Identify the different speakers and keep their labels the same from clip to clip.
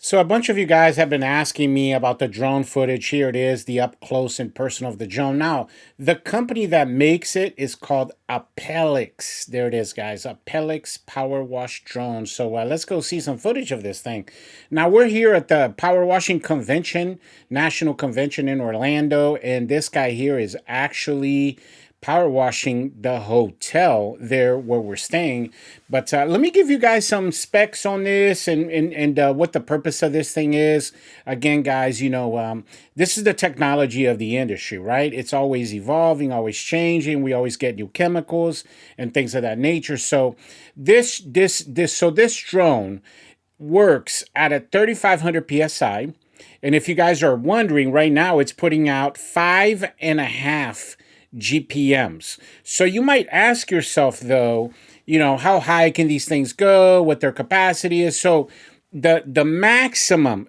Speaker 1: So a bunch of you guys have been asking me about the drone footage. Here it is, the up close and personal of the drone. Now, the company that makes it is called 𝐂𝐻𝐿𝐼𝐍𝐵. There it is, guys. 𝐂𝐻𝐿𝐼𝐍𝐵 Power Wash Drone. So let's go see some footage of this thing. Now, we're here at the Power Washing Convention, National Convention in Orlando, and this guy here is actually power washing the hotel there where we're staying. But let me give you guys some specs on this and what the purpose of this thing is. Again, guys, this is the technology of the industry, right? It's always evolving, always changing. We always get new chemicals and things of that nature. So this drone works at a 3,500 psi. And if you guys are wondering, right now it's putting out 5.5 GPMs. So you might ask yourself, though, how high can these things go, what their capacity is. So the maximum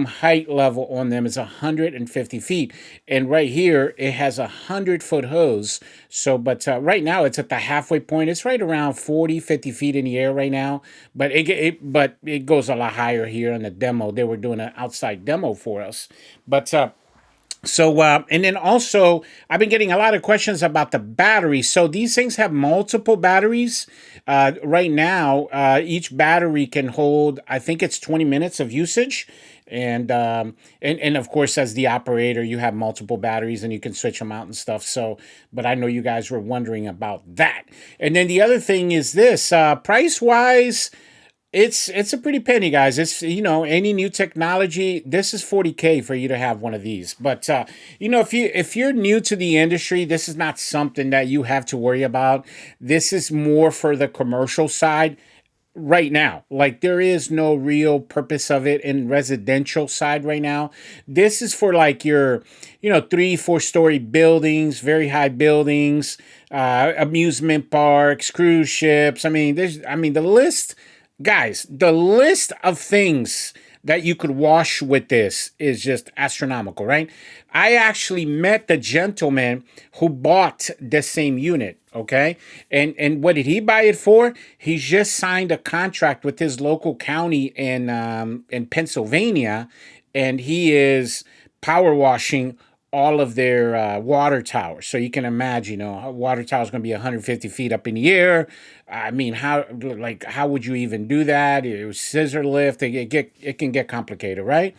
Speaker 1: height level on them is 150 feet, and right here it has 100-foot hose. So but right now it's at the halfway point. It's right around 40-50 feet in the air right now, but it goes a lot higher here in the demo. They were doing an outside demo for us, but and then also, I've been getting a lot of questions about the battery. So these things have multiple batteries. Right now, each battery can hold, I think it's 20 minutes of usage. And of course, as the operator, you have multiple batteries and you can switch them out and stuff. So, but I know you guys were wondering about that. And then the other thing is this, price wise, it's a pretty penny, guys. It's any new technology. This is 40K for you to have one of these. But if you're new to the industry, this is not something that you have to worry about. This is more for the commercial side right now. Like there is no real purpose of it in residential side right now. This is for like your 3-4 story buildings, very high buildings, amusement parks, cruise ships. The list. Guys, the list of things that you could wash with this is just astronomical, right? I actually met the gentleman who bought the same unit, okay? And what did he buy it for? He just signed a contract with his local county in Pennsylvania, and he is power washing all of their water towers. So you can imagine, a water tower is going to be 150 feet up in the air. I mean, how would you even do that? It was scissor lift. It can get complicated, right?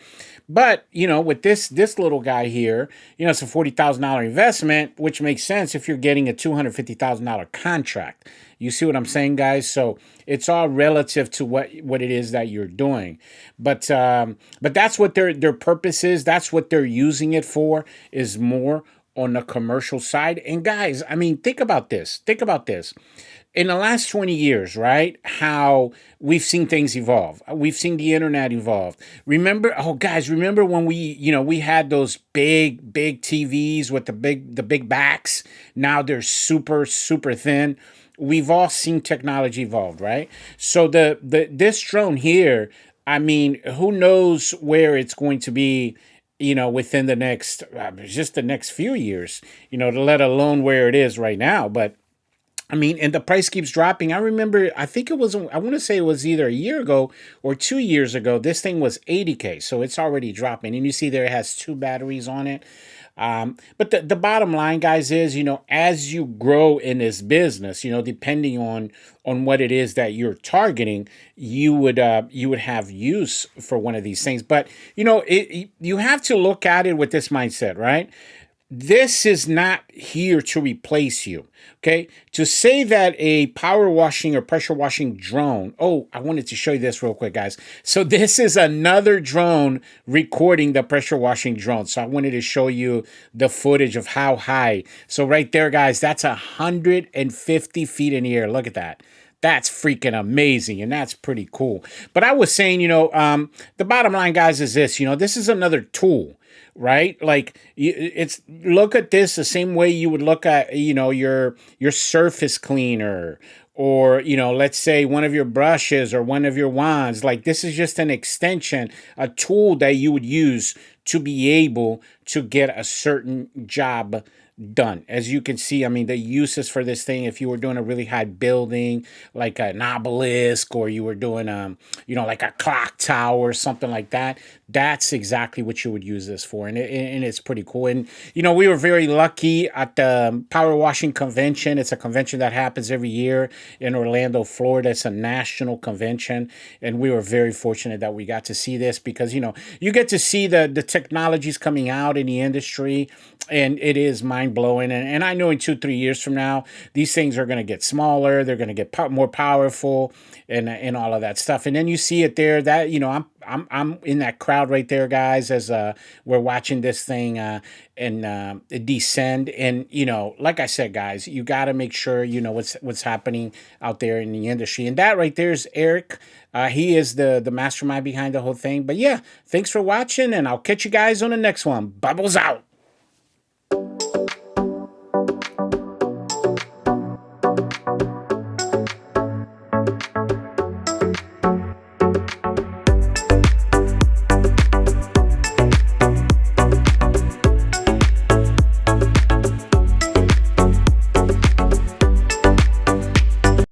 Speaker 1: But with this little guy here, it's a $40,000 investment, which makes sense if you're getting a $250,000 contract. You see what I'm saying, guys? So it's all relative to what it is that you're doing. But that's what their purpose is. That's what they're using it for, is more on the commercial side. And guys, think about this. Think about this. In the last 20 years, right, how we've seen things evolve. We've seen the internet evolve. Remember when we had those big TVs with the big backs? Now they're super, super thin. We've all seen technology evolve, right? So this drone here, who knows where it's going to be, within the next, just the next few years, let alone where it is right now. But and the price keeps dropping. I remember, I want to say it was either a year ago or 2 years ago. This thing was 80K, so it's already dropping. And you see there it has 2 batteries on it. But the bottom line, guys, is, as you grow in this business, depending on what it is that you're targeting, you would have use for one of these things. But, you have to look at it with this mindset, right? This is not here to replace you, okay? To say that a power washing or pressure washing drone, I wanted to show you this real quick, guys. So this is another drone recording the pressure washing drone. So I wanted to show you the footage of how high. So right there, guys, that's 150 feet in the air. Look at that. That's freaking amazing, and that's pretty cool. But I was saying, the bottom line, guys, is this. This is another tool, right? Like look at this the same way you would look at your surface cleaner, or let's say one of your brushes or one of your wands. Like this is just an extension, a tool that you would use to be able to get a certain job done. As you can see, I mean, the uses for this thing, if you were doing a really high building like an obelisk, or you were doing like a clock tower or something like that, that's exactly what you would use this for. And it's pretty cool. And we were very lucky at the Power Washing Convention. It's a convention that happens every year in Orlando, Florida. It's a national convention, and we were very fortunate that we got to see this, because you get to see the technologies coming out in the industry, and it is mind blowing. And I know in 2-3 years from now, these things are going to get smaller. They're going to get more powerful, and all of that stuff. And then you see it there. That I'm in that crowd right there, guys, as we're watching this thing and descend. And like I said, guys, you got to make sure you know what's happening out there in the industry. And that right there is Eric. He is the mastermind behind the whole thing. But yeah, thanks for watching, and I'll catch you guys on the next one. Bubbles out.